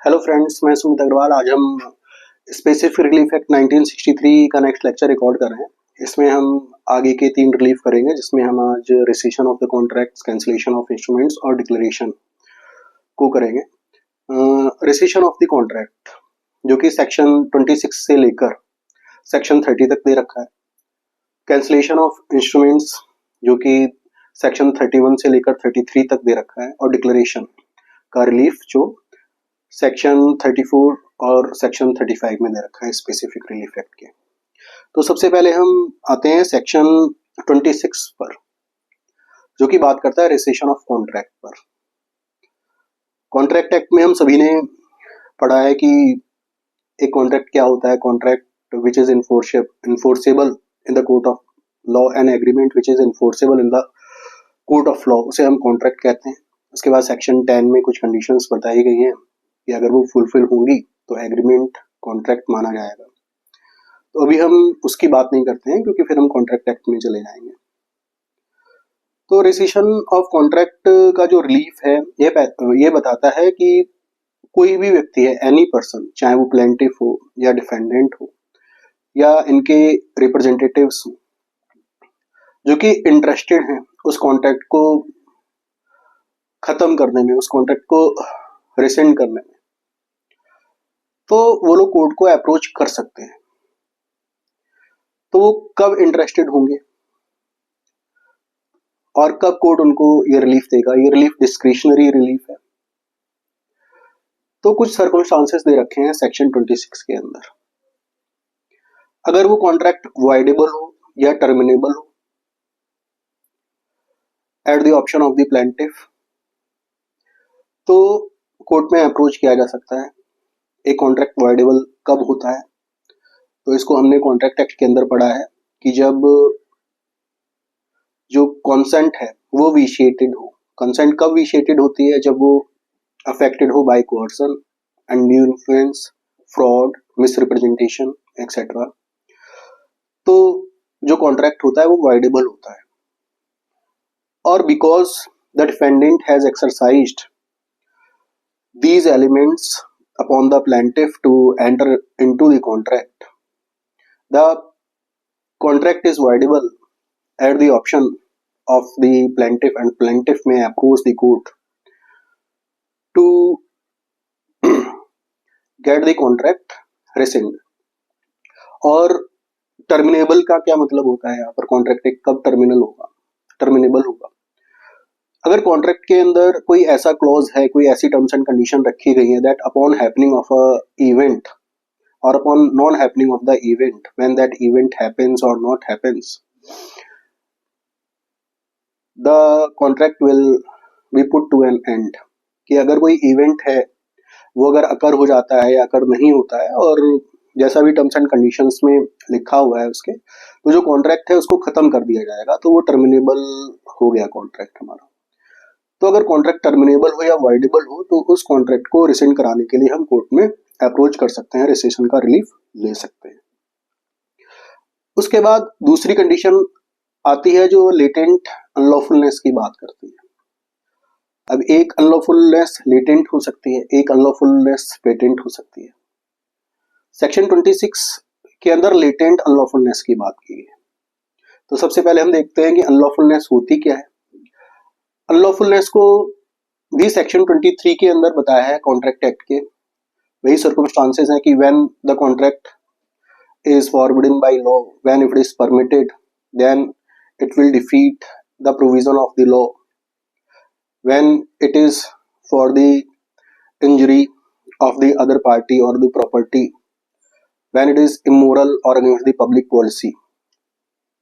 Hello friends, मैं सुमित अग्रवाल। आज हम स्पेसिफिक रिलीफ एक्ट 1963 का नेक्स्ट लेक्चर रिकॉर्ड कर रहे हैं। इसमें हम आगे के 3 रिलीफ करेंगे, जिसमें हम आज rescission of the contracts, cancellation of instruments और डिक्लेरेशन को करेंगे। रेसिशन ऑफ द कॉन्ट्रैक्ट जो कि सेक्शन 26 से लेकर सेक्शन 30 तक दे रखा है। कैंसिलेशन ऑफ इंस्ट्रूमेंट्स जो कि सेक्शन 31 से लेकर 33 तक दे रखा है, और डिक्लेरेशन का रिलीफ जो सेक्शन 34 और सेक्शन 35 में दे रखा है स्पेसिफिक रिलीफ एक्ट के। तो सबसे पहले हम आते हैं सेक्शन 26 पर, जो कि बात करता है रेसिशन ऑफ कॉन्ट्रैक्ट पर। कॉन्ट्रैक्ट एक्ट में हम सभी ने पढ़ा है कि एक कॉन्ट्रैक्ट क्या होता है। Contract which is enforceable in the court of law, an agreement which is enforceable in the court of law, उसे हम कॉन्ट्रैक्ट कहते हैं। उसके बाद सेक्शन 10 में कुछ कंडीशंस बताई गई हैं कि अगर वो फुलफिल होंगी तो एग्रीमेंट कॉन्ट्रैक्ट माना जाएगा। तो अभी हम उसकी बात नहीं करते हैं, क्योंकि फिर हम कॉन्ट्रैक्ट एक्ट में चले जाएंगे। तो रेसिशन ऑफ कॉन्ट्रैक्ट का जो रिलीफ है, ये बताता है कि कोई भी व्यक्ति है, एनी पर्सन, चाहे वो प्लेंटिफ हो या डिफेंडेंट हो या इनके रिप्रेजेंटेटिव्स हो, जो कि इंटरेस्टेड हैं उस कॉन्ट्रैक्ट को खत्म करने में, उस कॉन्ट्रैक्ट को रिसेंड करने में, तो वो लोग कोर्ट को अप्रोच कर सकते हैं। तो वो कब इंटरेस्टेड होंगे और कब कोर्ट उनको ये रिलीफ देगा? ये रिलीफ डिस्क्रिशनरी रिलीफ है। तो कुछ सर्कमस्टांसेस दे रखे हैं सेक्शन 26 के अंदर। अगर वो कॉन्ट्रैक्ट वॉइडेबल हो या टर्मिनेबल हो at the option of the plaintiff, तो कोर्ट में अप्रोच किया जा सकता है। एक कॉन्ट्रैक्ट वॉइडेबल कब होता है? तो इसको हमने कॉन्ट्रैक्ट एक्ट के अंदर पढ़ा है कि जब जो कॉन्सेंट है वो विशिएटेड हो। कंसेंट कब विशिएटेड होती है? जब वो अफेक्टेड हो by coercion, undue influence, fraud, misrepresentation etcetera. तो जो कॉन्ट्रैक्ट होता है वो वॉइडेबल होता है। और because the defendant has exercised these elements upon the plaintiff to enter into the contract is voidable at the option of the plaintiff, and plaintiff may approach the court to get the contract rescind। और terminable का क्या मतलब होता है यहाँ पर? Contract कब terminable होगा? अगर कॉन्ट्रैक्ट के अंदर कोई ऐसा क्लॉज है, कोई ऐसी टर्म्स एंड कंडीशन रखी गई है that upon happening of a event or upon non-happening of the event, when that event happens or not happens, the contract will be put to an end। कि अगर कोई event है वो अगर अकर हो जाता है या अकर नहीं होता है, और जैसा भी टर्म्स एंड कंडीशंस में लिखा हुआ है उसके, तो जो कॉन्ट्रैक्ट है उसको खत्म कर दिया जाएगा, तो वो टर्मिनेबल हो गया कॉन्ट्रैक्ट हमारा। तो अगर कॉन्ट्रैक्ट टर्मिनेबल हो या वॉइडेबल हो, तो उस कॉन्ट्रैक्ट को रिसेंड कराने के लिए हम कोर्ट में अप्रोच कर सकते हैं, रेसिशन का रिलीफ ले सकते हैं। उसके बाद दूसरी कंडीशन आती है जो लेटेंट अनलॉफुलनेस की बात करती है। अब एक अनलॉफुलनेस लेटेंट हो सकती है, एक अनलॉफुलनेस पेटेंट हो सकती है। सेक्शन 26 के अंदर लेटेंट अनलॉफुलनेस की बात की है। तो सबसे पहले हम देखते हैं कि अनलॉफुलनेस होती क्या है। अनलॉफुलनेस को भी सेक्शन 23 के अंदर बताया है कॉन्ट्रैक्ट एक्ट के। वही सर्कमस्टांसेस हैं कि when the contract is forbidden by law, when it is permitted, then it will defeat the provision of the law, when it is for the injury of the other party or the property, when it is immoral or against the public policy।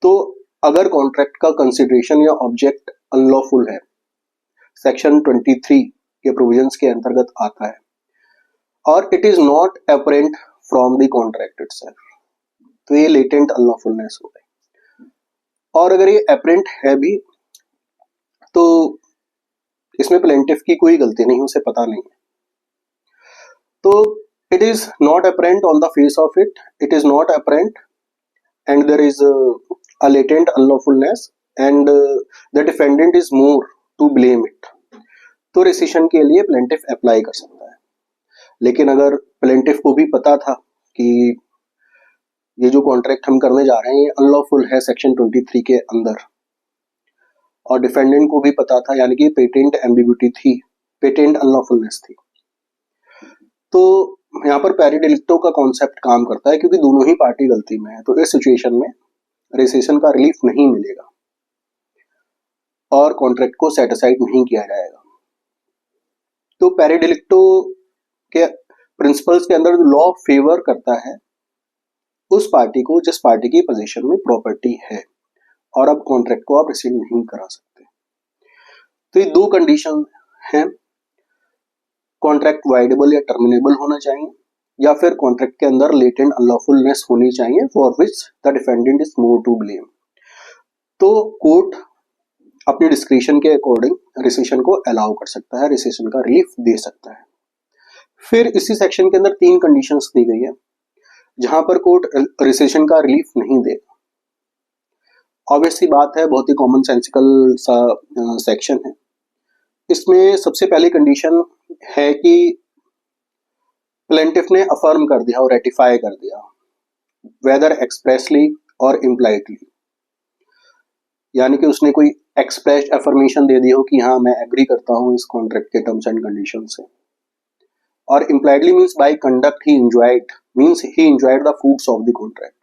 तो अगर contract का consideration या object unlawful है, section 23 के provisions के अंतर्गत आता है, और it is not apparent from the contract itself, तो ये लेटेंट अनलॉफुलनेस हो गई। और अगर ये अपरेंट है भी, तो इसमें प्लेंटिफ की कोई गलती नहीं, उसे पता नहीं है। तो it is not apparent on the face of it, it is not apparent and there is a latent unlawfulness and the defendant is more to blame it, तो रेसिशन के लिए प्लेंटिफ अप्लाई कर सकता है। लेकिन अगर प्लेंटिफ को भी पता था कि ये जो कॉन्ट्रैक्ट हम करने जा रहे हैं ये अनलॉफुल है सेक्शन 23 के अंदर, और डिफेंडेंट को भी पता था, यानी कि पेटेंट एम्बिग्यूटी थी, पेटेंट अनलॉफुलनेस थी, तो यहाँ पर पैरी डिलिक्टो का कॉन्सेप्ट काम करता है, क्योंकि दोनों ही पार्टी गलती में है। तो इस सिचुएशन में रेसेशन का रिलीफ नहीं मिलेगा और कॉन्ट्रैक्ट को सेट असाइड नहीं किया जाएगा। तो पैरी डिलिक्टो के प्रिंसिपल्स के अंदर लॉ फेवर करता है उस पार्टी को जिस पार्टी की पोजीशन में प्रॉपर्टी है, और अब कॉन्ट्रैक्ट को आप रिसीव नहीं करा सकते। तो ये दो कंडीशन हैं, कॉन्ट्रैक्ट वाइडेबल या टर्मिनेबल होना चाहिए, या फिर कॉन्ट्रैक्ट के अंदर लेटेंट अनलॉफुलनेस होनी चाहिए for which the defendant is more to blame. तो कोर्ट अपनी डिस्क्रिशन के अकॉर्डिंग रिसेशन को अलाउ कर सकता है, रिसेशन का रिलीफ दे सकता है। फिर इसी सेक्शन के अंदर 3 कंडीशंस दी गई है जहां पर कोर्ट रिसेशन का रिलीफ नहीं देगा। ऑब्वियसली बात है, बहुत ही कॉमन सेंसिकल सा सेक्शन है। इसमें सबसे पहली कंडीशन है कि प्लेंटिफ ने अफर्म कर दिया और रेटिफाई कर दिया, वेदर एक्सप्रेसली और इम्प्लाइडली, यानी कि उसने कोई एक्सप्रेस्ड अफर्मेशन दे दी हो कि हाँ मैं एग्री करता हूँ इस कॉन्ट्रैक्ट के टर्म्स एंड कंडीशन से, और impliedly means by conduct he enjoyed, means he enjoyed the fruits of the contract.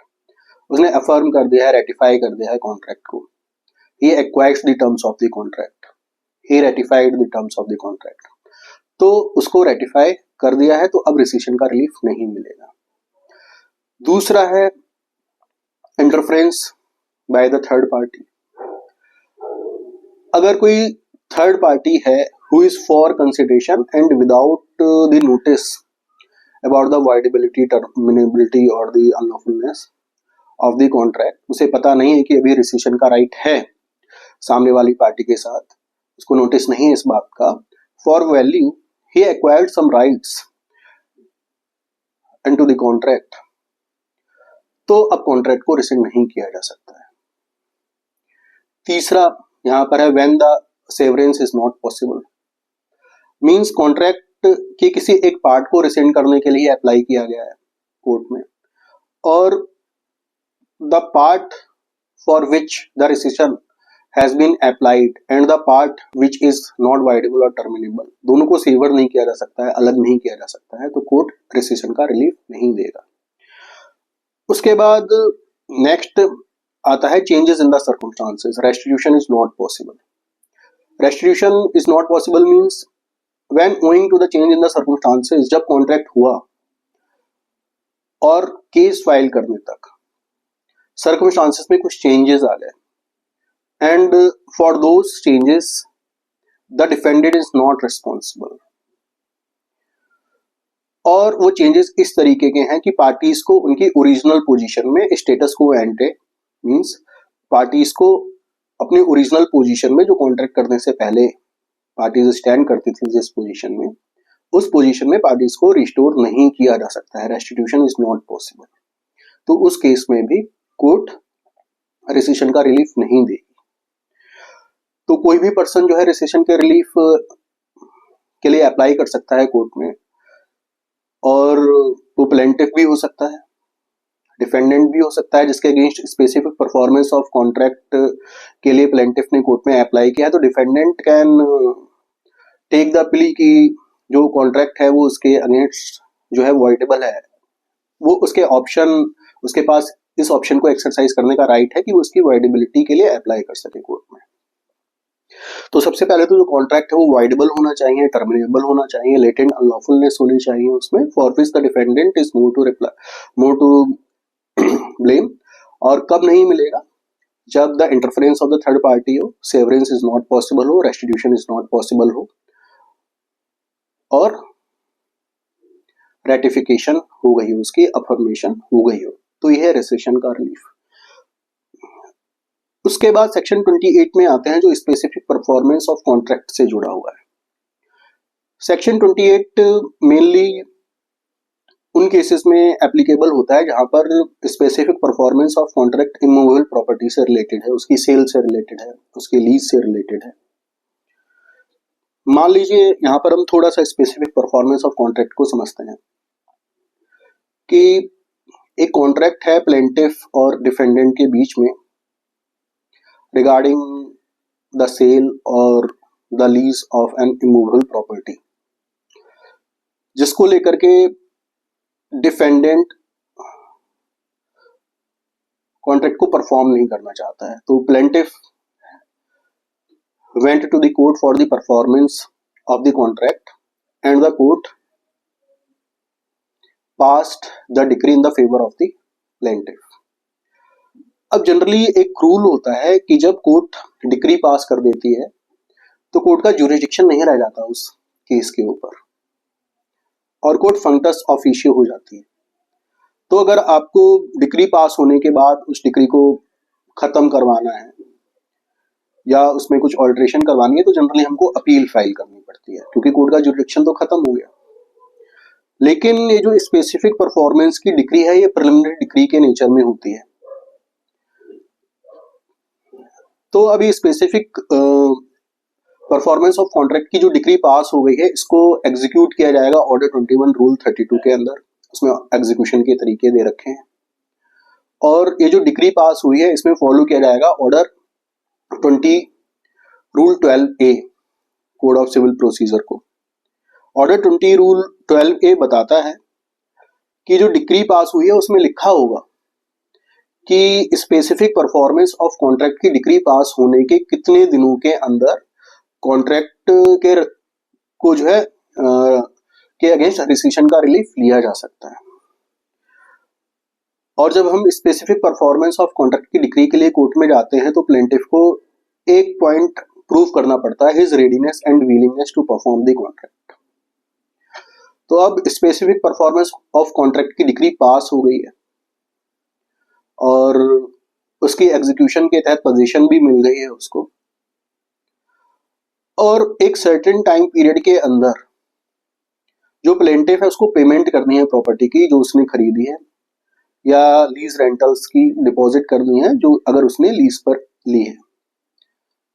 उसने अफर्म कर दिया है, रेटिफाई कर दिया है कॉन्ट्रैक्ट को, he acquires the terms of the contract, he ratified the terms of the contract. तो उसको रेटिफाई कर दिया है, तो अब रिसेशन का रिलीफ नहीं मिलेगा। दूसरा है interference by the third party. अगर कोई थर्ड पार्टी है who is for consideration and without the notice about the voidability, terminability or the unlawfulness of the contract, उसे पता नहीं है कि अभी रिसेशन का राइट है सामने वाली पार्टी के साथ, उसको नोटिस नहीं है इस बात का, for value he acquired some rights into the contract, तो अब कॉन्ट्रैक्ट को रिसेंड नहीं किया जा सकता है। तीसरा यहाँ पर है when the severance is not possible, means contract के किसी एक पार्ट को रिसेंड करने के लिए अप्लाई किया गया है कोर्ट में, और the part for which the rescission has been applied and the part which is not voidable और टर्मिनेबल, दोनों को सेवर नहीं किया जा सकता है, अलग नहीं किया जा सकता है, तो कोर्ट रिसेशन का रिलीफ नहीं देगा। उसके बाद नेक्स्ट आता है changes in the circumstances, restitution is not possible. Restitution is not possible means when owing to the change in the circumstances, जब कॉन्ट्रैक्ट हुआ और केस फाइल करने तक सर्कमस्टांसेस में कुछ चेंजेस आ गए, and for those changes the defendant is not responsible, और वो चेंजेस इस तरीके के हैं कि पार्टीज को उनकी ओरिजिनल पोजीशन में स्टेटस को एंटे, मींस पार्टीज को अपनी ओरिजिनल पोजीशन में जो कॉन्ट्रैक्ट करने से पहले पार्टीज स्टैंड करती थी जिस पोजीशन में, उस पोजीशन में पार्टीज को रिस्टोर नहीं किया जा सकता है, रेस्टिट्यूशन इज नॉट पॉसिबल। तो उस केस में भी कोर्ट रिसेशन का रिलीफ नहीं देगी। तो कोई भी पर्सन जो है रिसेशन के रिलीफ के लिए अप्लाई कर सकता है कोर्ट में, और वो प्लेंटिफ भी हो सकता है, डिफेंडेंट भी हो सकता है जिसके against specific performance of contract के लिए प्लेंटिफ ने कोर्ट में अप्लाई किया है। तो defendant can take the plea कि जो कॉन्ट्रैक्ट है वो उसके अगेंस्ट जो है वॉइडेबल है, वो उसके ऑप्शन, उसके पास इस ऑप्शन को एक्सरसाइज करने का राइट है कि वो उसकी वॉइडेबिलिटी के लिए अप्लाई कर सके कोर्ट में। तो सबसे पहले तो जो कॉन्ट्रैक्ट है वो वॉइडेबल होना चाहिए, टर्मिनेबल होना चाहिए, लेटेंट अनलॉफुलनेस होनी चाहिए उसमें, for which the defendant is more to blame. और कब नहीं मिलेगा? जब the interference of the third party हो, सेवरेंस इज नॉट पॉसिबल हो, रेस्टिट्यूशन इज नॉट पॉसिबल हो, और रेटिफिकेशन हो गई हो, उसकी अफर्मेशन हो गई हो, तो यह है रिसेशन का रिलीफ। उसके बाद सेक्शन 28 में आते हैं जो स्पेसिफिक परफॉर्मेंस ऑफ कॉन्ट्रैक्ट से जुड़ा हुआ है। सेक्शन 28 मेनली उन केसेस में एप्लीकेबल होता है जहां पर specific performance of contract immovable property से रिलेटेड है, उसकी सेल से रिलेटेड है, उसके लीज से रिलेटेड है। मान लीजिए यहाँ पर हम थोड़ा सा स्पेसिफिक परफॉर्मेंस ऑफ कॉन्ट्रैक्ट को समझते हैं कि एक कॉन्ट्रैक्ट है प्लेंटिफ और डिफेंडेंट के बीच में रिगार्डिंग द सेल और the lease of N immovable property, जिसको लेकर के डिफेंडेंट कॉन्ट्रैक्ट को परफॉर्म नहीं करना चाहता है। तो plaintiff went to the court for the performance of the contract and the court passed the decree in the favor of the plaintiff. अब जनरली एक रूल होता है कि जब कोर्ट डिक्री पास कर देती है तो कोर्ट का ज्यूरिसडिक्शन नहीं रह जाता उस केस के ऊपर और कोर्ट फंक्टस ऑफिशियो हो जाती है। तो अगर आपको डिक्री पास होने के बाद उस डिक्री को खत्म करवाना है या उसमें कुछ ऑल्ट्रेशन करवानी है तो जनरली हमको अपील फाइल करनी पड़ती है, क्योंकि कोर्ट का जुरिडिक्शन तो खत्म हो गया। लेकिन ये जो स्पेसिफिक परफॉर्मेंस की डिक्री है ये प्रिलिमिनरी डिक्री के नेचर में होती है। तो अभी स्पेसिफिक परफॉर्मेंस ऑफ कॉन्ट्रैक्ट की जो डिक्री पास हो गई है इसको एग्जीक्यूट किया जाएगा ऑर्डर 21 रूल 32 के अंदर। उसमें एग्जीक्यूशन के तरीके दे रखे हैं और ये जो डिक्री पास हुई है इसमें फॉलो किया जाएगा order 20 rule 12A code of civil procedure को। ऑर्डर 20 रूल 12A बताता है कि जो डिक्री पास हुई है उसमें लिखा होगा कि स्पेसिफिक परफॉर्मेंस ऑफ कॉन्ट्रैक्ट की डिक्री पास होने के कितने दिनों के अंदर कॉन्ट्रैक्ट के को जो है के अगेंस्ट रिसीशन का रिलीफ लिया जा सकता है। और जब हम स्पेसिफिक परफॉर्मेंस ऑफ कॉन्ट्रैक्ट की डिक्री के लिए कोर्ट में जाते हैं तो प्लेंटिफ को एक पॉइंट प्रूव करना पड़ता है, his readiness and willingness to perform the contract. तो अब स्पेसिफिक परफॉर्मेंस ऑफ कॉन्ट्रैक्ट की डिक्री पास हो गई है और उसकी एग्जीक्यूशन के तहत पोजीशन भी मिल गई है उसको, और एक सर्टेन टाइम पीरियड के अंदर जो प्लेंटिफ है उसको पेमेंट करनी है प्रॉपर्टी की जो उसने खरीदी है या लीज रेंटल्स की डिपॉजिट करनी है जो अगर उसने लीज पर ली है।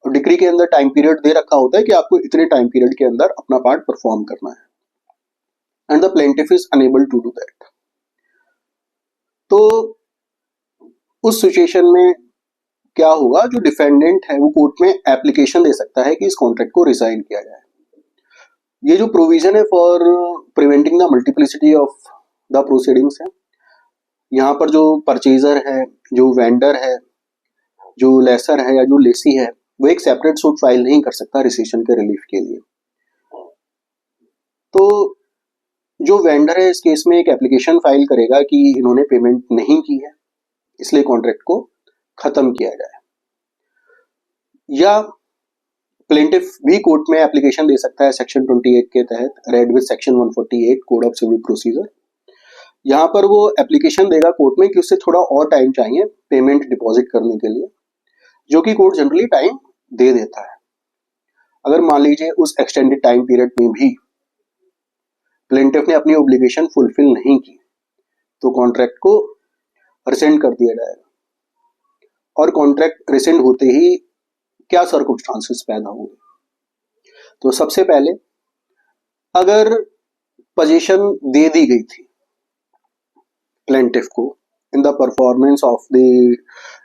और डिक्री के अंदर टाइम पीरियड दे रखा होता है कि आपको इतने टाइम पीरियड के अंदर अपना पार्ट परफॉर्म करना है and the plaintiff is unable to do that. तो उस सिचुएशन में क्या होगा, जो डिफेंडेंट है वो कोर्ट में एप्लीकेशन दे सकता है कि इस कॉन्ट्रैक्ट को रिसाइन किया जाए। ये जो प्रोविजन है for preventing the multiplicity of the proceedings है, यहाँ पर जो परचेजर है, जो वेंडर है, जो लेसर है या जो लेसी है वो एक सेपरेट सूट फाइल नहीं कर सकता रिसीशन के रिलीफ के लिए। तो जो वेंडर है इस केस में एक एप्लीकेशन फाइल करेगा कि इन्होंने पेमेंट नहीं की है इसलिए कॉन्ट्रैक्ट को खत्म किया जाए, या प्लेंटिफ भी कोर्ट में एप्लीकेशन दे सकता है सेक्शन 28 के तहत read with section 148 code of civil procedure. यहाँ पर वो एप्लीकेशन देगा कोर्ट में कि उससे थोड़ा और टाइम चाहिए पेमेंट डिपॉजिट करने के लिए, जो कि कोर्ट जनरली टाइम दे देता है। अगर मान लीजिए उस एक्सटेंडेड टाइम पीरियड में भी प्लेंटिफ ने अपनी ऑब्लिगेशन फुलफिल नहीं की तो कॉन्ट्रैक्ट को रिसेंड कर दिया जाएगा। और कॉन्ट्रैक्ट रिसेंड होते ही क्या सर्कमस्टांसेस पैदा होंगे, तो सबसे पहले अगर पोजीशन दे दी गई थी प्लेंटिफ को in the performance of the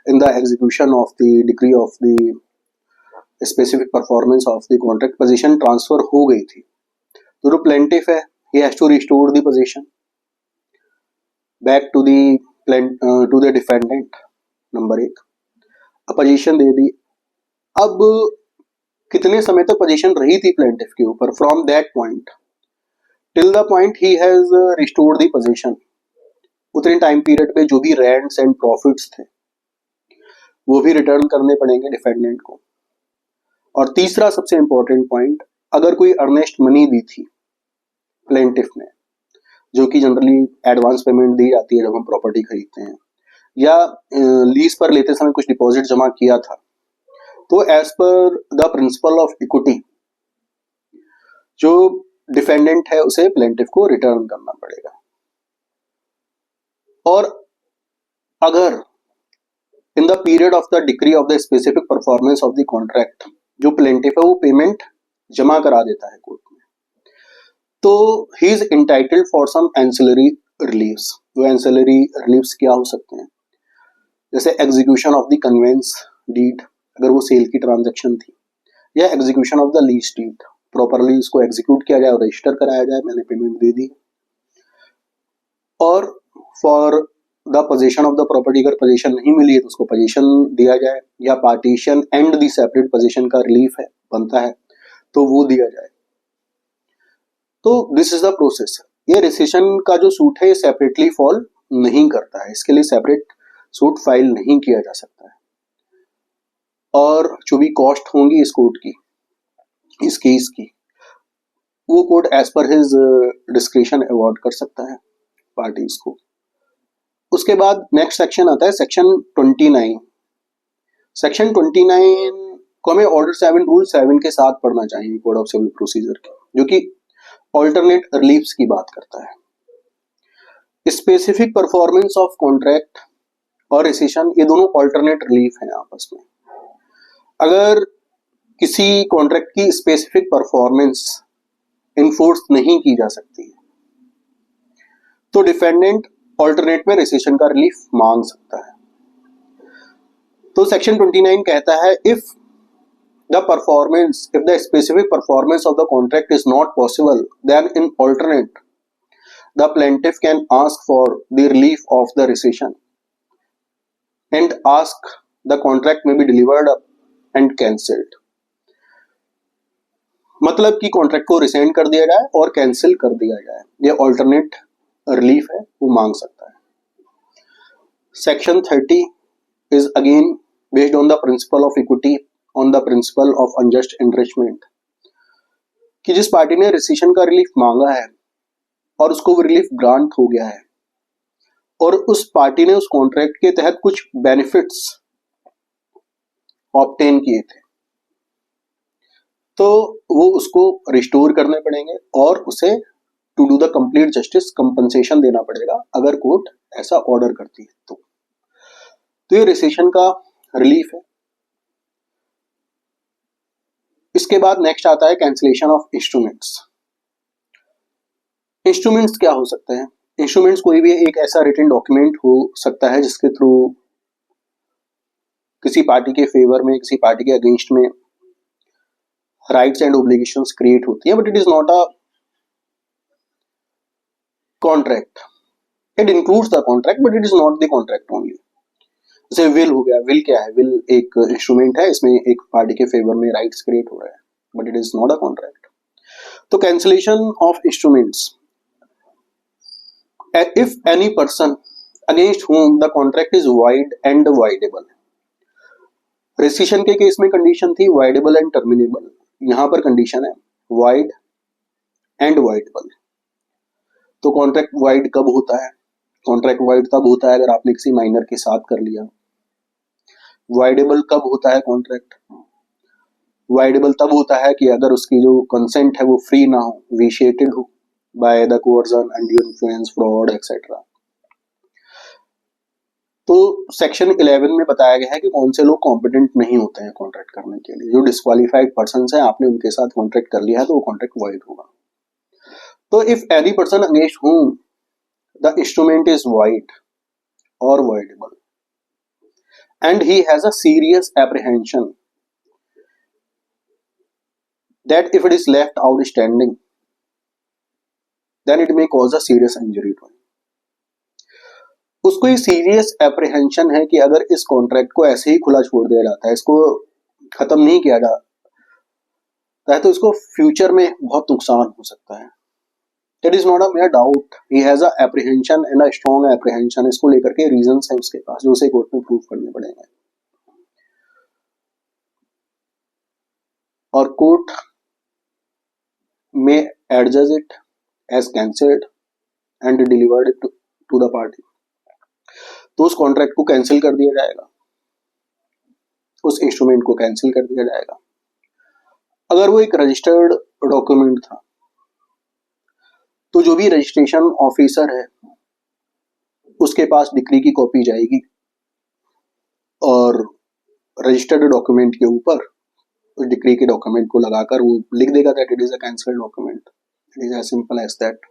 in the execution of the decree of the specific performance of the contract, position transfer हो गई थी तो जो प्लेंटिफ है he has to restore the possession back to the defendant। Number एक, position दे दी। अब कितने समय तक पोजीशन रही थी प्लेंटिफ के ऊपर, from that point till the point he has restored the position, उतने टाइम पीरियड में जो भी रेंट्स एंड प्रॉफिट्स थे वो भी रिटर्न करने पड़ेंगे डिफेंडेंट को। और तीसरा सबसे इंपॉर्टेंट पॉइंट, अगर कोई अर्नेस्ट मनी दी थी प्लेंटिफ ने, जो कि जनरली एडवांस पेमेंट दी जाती है जब हम प्रॉपर्टी खरीदते हैं, या लीज पर लेते समय कुछ डिपॉजिट जमा किया था, तो as per the principle of equity जो डिफेंडेंट है उसे प्लेंटिफ को रिटर्न करना पड़ेगा। और अगर in the period of the decree of the specific performance of the contract जो प्लेंटिफ है वो पेमेंट जमा करा देता है कोर्ट में, तो he is entitled for some ancillary reliefs. वो एंसिलरी रिलीव्स क्या हो सकते हैं, जैसे execution of the conveyance deed, अगर वो सेल की ट्रांजैक्शन थी, या execution of the lease deed, properly उसको एग्जीक्यूट किया जाए और रजिस्टर कराया जाए, मैंने पेमेंट दे दी। और for the position of the property, अगर पोजीशन नहीं मिली है तो उसको पोजीशन दिया जाए, या partition and the separate position का रिलीफ है बनता है तो वो दिया जाए। तो दिस इज द प्रोसेस। ये रेसिशन का जो सूट है ये सेपरेटली फॉल नहीं करता है, इसके लिए सेपरेट सूट फाइल नहीं किया जा सकता है, और जो भी कॉस्ट होंगी इस कोर्ट की, इस केस की, वो court as per his discretion award कर सकता है पार्टीज को। उसके बाद नेक्स्ट सेक्शन आता है सेक्शन 29। सेक्शन 29 को हमें ऑर्डर 7 रूल 7 के साथ पढ़ना चाहिए कोड ऑफ सिविल प्रोसीजर के, जो कि ऑल्टरनेट रिलीफ्स की बात करता है। स्पेसिफिक परफॉर्मेंस ऑफ कॉन्ट्रैक्ट और रेसिशन, ये दोनों ऑल्टरनेट रिलीफ हैं आपस में। अगर किसी कॉन्ट्रैक्ट की स्पेसिफिक परफॉर्मेंस इन्फोर्स नहीं की जा सकती तो डिफेंडेंट ऑल्टरनेट में रेसिशन का रिलीफ मांग सकता है। तो सेक्शन 29 कहता है if the specific performance of the contract is not possible then in alternate the plaintiff can ask for the relief of the rescission and ask the contract में be delivered up and cancelled. मतलब कि contract को resend कर दिया जाए और cancel कर दिया जाए, ये ऑल्टरनेट रिलीफ है, वो मांग सकता है। Section 30 is again based on the principle of equity, on the principle of unjust enrichment, कि जिस पार्टी ने रेसिशन का रिलीफ मांगा है और उसको वो रिलीफ ग्रांट हो गया है और उस पार्टी ने उस कॉन्ट्रैक्ट के तहत कुछ बेनिफिट्स ऑब्टेन किए थे, तो वो उसको रिस्टोर करने पड़ेंगे और उसे to do the complete justice compensation देना पड़ेगा अगर कोर्ट ऐसा ऑर्डर करती है तो ये रेसिशन का रिलीफ है। इसके बाद नेक्स्ट आता है कैंसिलेशन ऑफ इंस्ट्रूमेंट्स। इंस्ट्रूमेंट्स क्या हो सकते हैं? इंस्ट्रूमेंट्स कोई भी एक ऐसा रिटन डॉक्यूमेंट हो सकता है जिसके थ्रू किसी पार्टी के फेवर में, किसी पार्टी के अगेंस्ट में राइट्स एंड ऑब्लिगेशंस क्रिएट होती है, but it is not a contract. It includes the contract but it is not the contract only. जैसे विल हो गया, विल क्या है? विल एक इंस्ट्रूमेंट है, इसमें एक पार्टी के फेवर में राइट्स क्रिएट हो रहा है, but it is not a contract. तो cancellation of instruments, if any person against whom the contract is void and voidable। Rescission के केस में कंडीशन थी voidable and terminable, यहां पर कंडीशन है void and voidable। तो कॉन्ट्रैक्ट void कब होता है? कॉन्ट्रैक्ट void तब होता है अगर आपने किसी माइनर के साथ कर लिया। voidable कब होता है कॉन्ट्रैक्ट? voidable तब होता है कि अगर उसकी जो कंसेंट है वो फ्री ना हो, विशिएटेड हो by the coercion, undue influence, fraud etcetera. तो सेक्शन 11 में बताया गया है कि कौन से लोग कॉम्पिटेंट नहीं होते हैं कॉन्ट्रैक्ट करने के लिए। जो डिस्क्वालिफाइड पर्सन है, आपने उनके साथ कॉन्ट्रैक्ट कर लिया है तो वो कॉन्ट्रैक्ट वॉइड होगा। तो if any person against whom the instrument is void or voidable and he has a serious apprehension that if it is left outstanding then it may cause a serious injury to him। उसको एक serious apprehension है कि अगर इस contract को ऐसे ही खुला छोड़ दिया जाता है, इसको खत्म नहीं किया जाता है, तो इसको फ्यूचर में बहुत नुकसान हो सकता है। It is not a mere doubt, he has a apprehension and a strong apprehension। इसको लेकर के रीजंस हैं उसके पास जो उसे कोर्ट में प्रूव करने पड़ेंगे, और कोर्ट में adjust it as cancelled and delivered it to the party. तो उस कॉन्ट्रैक्ट को कैंसिल कर दिया जाएगा, उस इंस्ट्रूमेंट को कैंसिल कर दिया जाएगा। अगर वो एक रजिस्टर्ड डॉक्यूमेंट था तो जो भी रजिस्ट्रेशन ऑफिसर है उसके पास डिक्री की कॉपी जाएगी और रजिस्टर्ड डॉक्यूमेंट के ऊपर उस डिक्री के डॉक्यूमेंट को लगाकर वो लिख देगा that it is a cancelled document. It is as simple as that.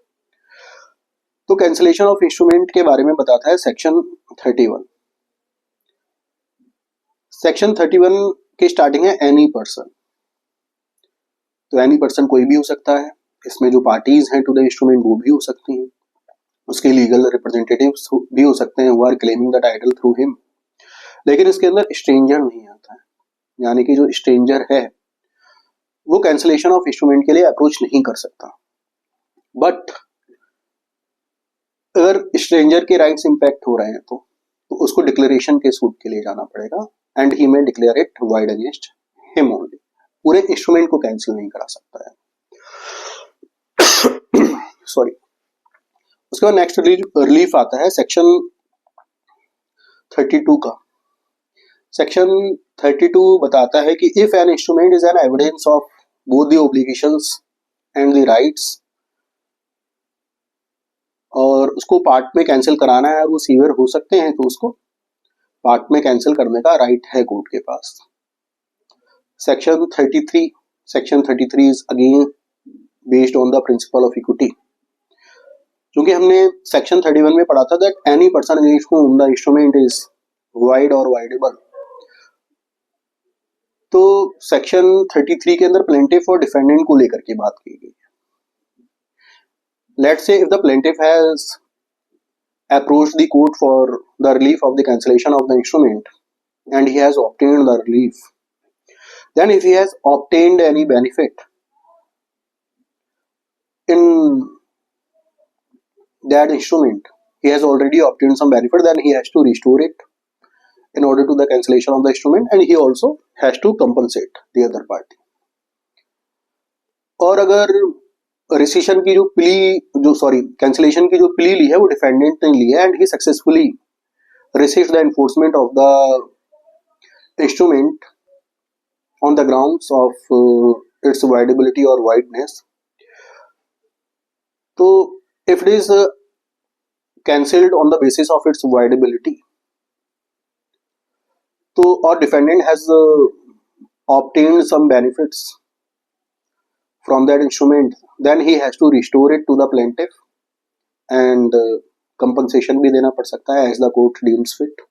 तो कैंसिलेशन ऑफ इंस्ट्रूमेंट के बारे में बताता है सेक्शन 31। सेक्शन 31 की स्टार्टिंग है एनी पर्सन। तो एनी पर्सन कोई भी हो सकता है, इसमें जो पार्टीज हैं टू द इंस्ट्रूमेंट वो भी हो सकती हैं, उसके लीगल रिप्रेजेंटेटिव्स भी हो सकते हैं who are claiming the title through him. लेकिन इसके अंदर स्ट्रेंजर नहीं आता है, यानी कि जो स्ट्रेंजर है वो कैंसिलेशन ऑफ इंस्ट्रूमेंट के लिए अप्रोच नहीं कर सकता। बट अगर स्ट्रेंजर के राइट्स इंपैक्ट हो रहे हैं तो उसको डिक्लेरेशन के सूट के लिए जाना पड़ेगा and he may declare it wide against him only. पूरे इंस्ट्रूमेंट को कैंसिल नहीं करा सकता है। सॉरी। उसके बाद नेक्स्ट रिलीफ आता है सेक्शन 32 का। सेक्शन 32 बताता है कि if an instrument is an evidence of both the obligations and the rights, और उसको पार्ट में कैंसिल कराना है, वो सीवियर हो सकते हैं, तो उसको पार्ट में कैंसिल करने का राइट है कोर्ट के पास। Section 33 is again based on the principle of equity. क्योंकि हमने सेक्शन 31 में पढ़ा था that any person against whom the instrument is void और वाइडेबल। तो सेक्शन 33 के अंदर प्लेंटिफ और डिफेंडेंट को लेकर के बात की गई है। Let's say if the plaintiff has approached the court for the relief of the cancellation of the instrument and he has obtained the relief, then if he has obtained any benefit in that instrument, he has already obtained some benefit, then he has to restore it in order to the cancellation of the instrument and he also has to compensate the other party. और अगर रिसीशन की cancellation की जो plea ली है वो defendant ने ली है and he successfully received the enforcement of the instrument on the grounds of its voidability और वाइडनेस, तो if it is cancelled on the basis of its voidability, तो और defendant has obtained some benefits from that instrument, then he has to restore it to the plaintiff and compensation भी देना पड़ सकता है as the court deems fit.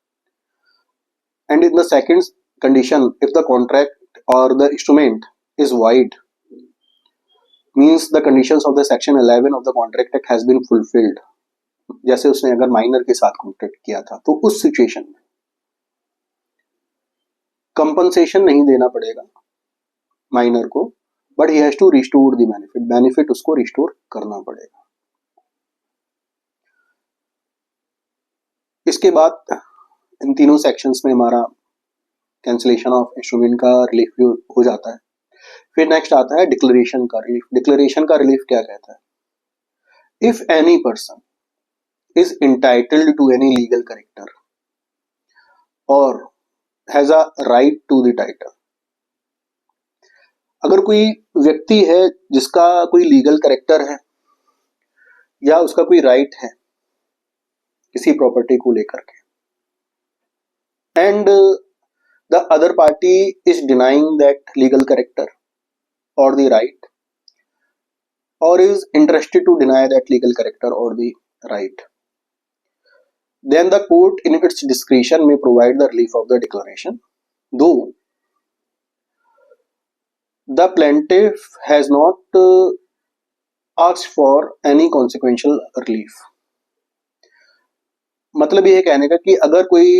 And in the second condition, if the contract or the instrument is void, means the conditions of the section 11 of the contract act has been fulfilled. जैसे उसने अगर minor के साथ contract किया था तो उस situation में कंपनसेशन नहीं देना पड़ेगा माइनर को, but he has to restore the benefit उसको रिस्टोर करना पड़ेगा। इसके बाद इन तीनों सेक्शंस में हमारा कैंसिलेशन ऑफ इंस्ट्रूमेंट का रिलीफ भी हो जाता है। फिर नेक्स्ट आता है डिक्लेरेशन का रिलीफ। डिक्लेरेशन का रिलीफ क्या कहता है? If any person is entitled to any legal character और has a right to the title, अगर कोई व्यक्ति है जिसका कोई लीगल कैरेक्टर है या उसका कोई राइट है किसी प्रॉपर्टी को लेकर के, and the other party is denying that legal character और द राइट और is interested to deny that legal character और the right, then the court in its discretion may provide the relief of the declaration, though the plaintiff has not asked for any consequential relief. मतलब ये कहने का कि अगर कोई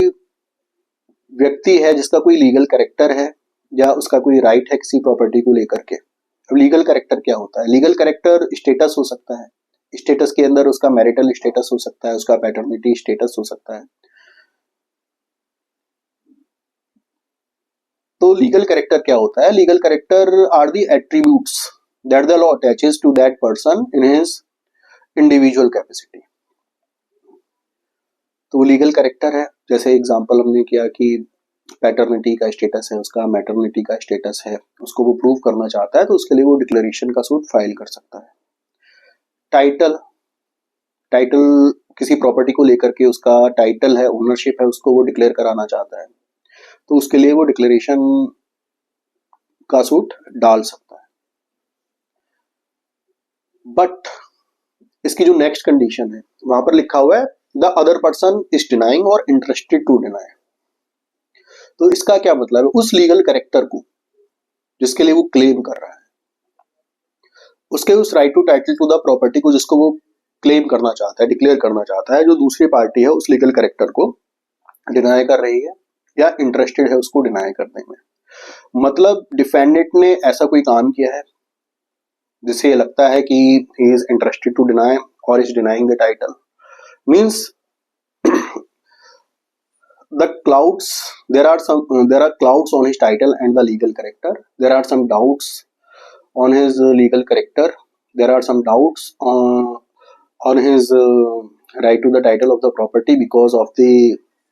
व्यक्ति है जिसका कोई लीगल कैरेक्टर है या उसका कोई राइट है किसी प्रॉपर्टी को लेकर के। अब लीगल कैरेक्टर क्या होता है? लीगल कैरेक्टर स्टेटस हो सकता है, स्टेटस के अंदर उसका मैरिटल स्टेटस हो सकता है, उसका पैटर्निटी स्टेटस हो सकता है। तो लीगल कैरेक्टर क्या होता है? Legal character are the attributes that the law attaches to that person in his individual capacity. तो वो लीगल कैरेक्टर है, जैसे एग्जांपल हमने किया कि पैटर्निटी का स्टेटस है, उसका मैटरनिटी का स्टेटस है, उसको वो प्रूव करना चाहता है तो उसके लिए वो डिक्लेरेशन का सूट फाइल कर सकता है। टाइटल किसी प्रॉपर्टी को लेकर के उसका टाइटल है, ओनरशिप है, उसको वो डिक्लेयर कराना चाहता है तो उसके लिए वो डिक्लेरेशन का सूट डाल सकता है। बट इसकी जो नेक्स्ट कंडीशन है वहां पर लिखा हुआ है the other person is denying और इंटरेस्टेड टू डिनाई। तो इसका क्या मतलब है, उस लीगल कैरेक्टर को जिसके लिए वो क्लेम कर रहा है, उसके उस right to title to the property को जिसको वो क्लेम करना चाहता है, डिक्लेयर करना चाहता है, जो दूसरी पार्टी है उस लीगल कैरेक्टर को डिनाई कर रही है या इंटरेस्टेड है उसको डिनाई करने में। मतलब डिफेंडेंट ने ऐसा कोई काम किया है जिससे ये लगता है कि he is interested to deny और is denying the title, means the clouds there are clouds on his title and the legal character. There are some doubts on his legal character. There are some doubts on his right to the title of the property because of the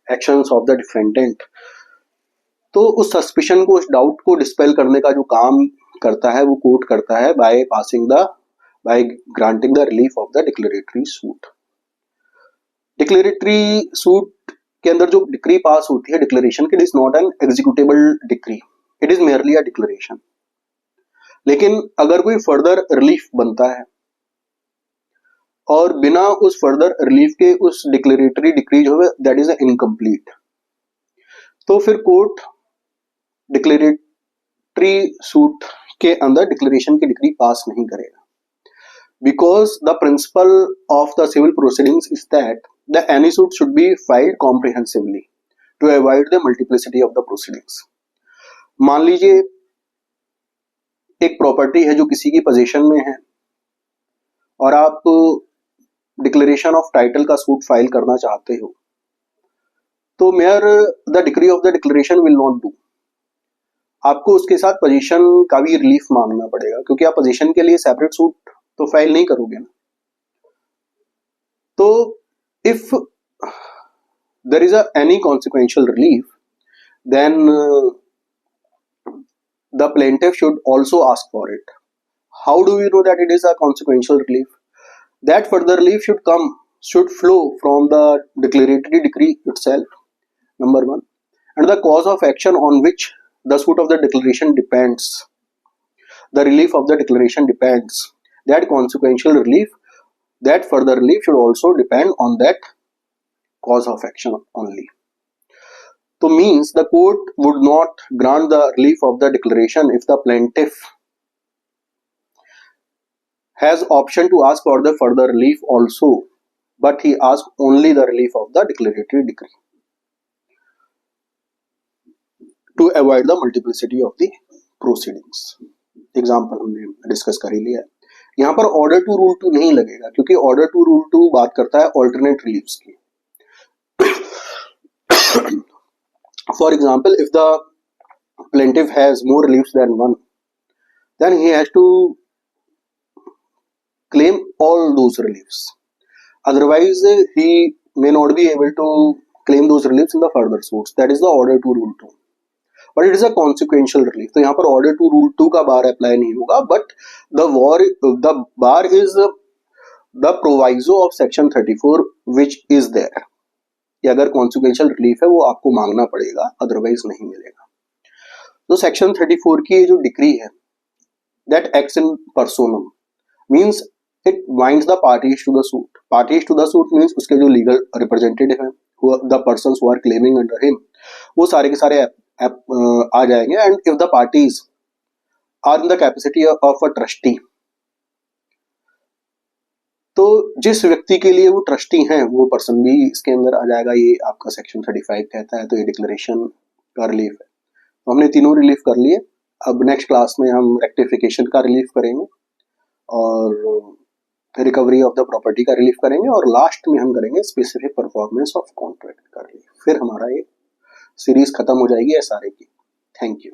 actions of the defendant. तो उस suspicion को, उस doubt को dispel करने का जो काम करता है वो कोर्ट करता है by granting the relief of the declaratory suit. Declaratory suit के अंदर जो डिक्री पास होती है डिक्लेरेशन की, it is not an executable decree, it is merely a declaration. लेकिन अगर कोई फर्दर रिलीफ बनता है और बिना उस फर्दर रिलीफ के उस डिक्लेरेटरी डिक्री जो है दैट इज इनकम्प्लीट, तो फिर कोर्ट डिक्लेरेटरी सूट के अंदर डिक्लेरेशन की डिक्री पास नहीं करेगा। Because the principle of the civil proceedings is that the any suit should be filed comprehensively to avoid the multiplicity of the proceedings. मान लीजिए एक प्रॉपर्टी है जो किसी की पोजीशन में है और आप डिक्लेरेशन ऑफ टाइटल का सूट फाइल करना चाहते हो, तो mayor the decree of the declaration will not do. आपको उसके साथ पोजीशन का भी रिलीफ मांगना पड़ेगा, क्योंकि आप पोजीशन के लिए सेपरेट सूट तो फाइल नहीं करोगे ना। तो if there is any consequential relief then the plaintiff should also ask for it. How do we know that it is a consequential relief? That further relief should flow from the declaratory decree itself, number one, and the cause of action on which the suit of the declaration depends, the relief of the declaration depends, that consequential relief, that further relief should also depend on that cause of action only. So means the court would not grant the relief of the declaration if the plaintiff has option to ask for the further relief also, but he asks only the relief of the declaratory decree to avoid the multiplicity of the proceedings. Example हमने discuss कर ही लिया है। यहाँ पर order to rule 2 नहीं लगेगा, क्योंकि order to rule 2 बात करता है ऑल्टरनेट रिलीफ्स की। For example, if the plaintiff has more reliefs than one, then he has to claim all those reliefs. Otherwise, he may not be able to claim those reliefs in the further suits. That is the order to rule 2. But it is a consequential relief. तो यहाँ पर order to rule 2 का बार apply नहीं होगा, but the bar is the proviso of section 34 which is there. कि अगर consequential relief है वो आपको मांगना पड़ेगा, otherwise नहीं मिलेगा। तो section 34 की ये जो डिक्री है, that acts in personam, means it binds the parties to the suit. Parties to the suit means उसके जो legal representative हैं, the persons who are claiming under him, वो सारे के सारे आ जाएंगे। and if the parties are in the capacity of a trustee, तो जिस व्यक्ति के लिए वो ट्रस्टी हैं वो पर्सन भी इसके अंदर आ जाएगा। ये आपका सेक्शन 35 कहता है। तो ये डिक्लेरेशन का रिलीफ है। तो हमने तीनों रिलीफ कर लिए। अब नेक्स्ट क्लास में हम रेक्टिफिकेशन का रिलीफ करेंगे और रिकवरी ऑफ द प्रॉपर्टी का रिलीफ करेंगे और लास्ट में हम करेंगे स्पेसिफिक परफॉर्मेंस ऑफ कॉन्ट्रैक्ट का रिलीफ। फिर हमारा ये सीरीज खत्म हो जाएगी एसआरए की। Thank you.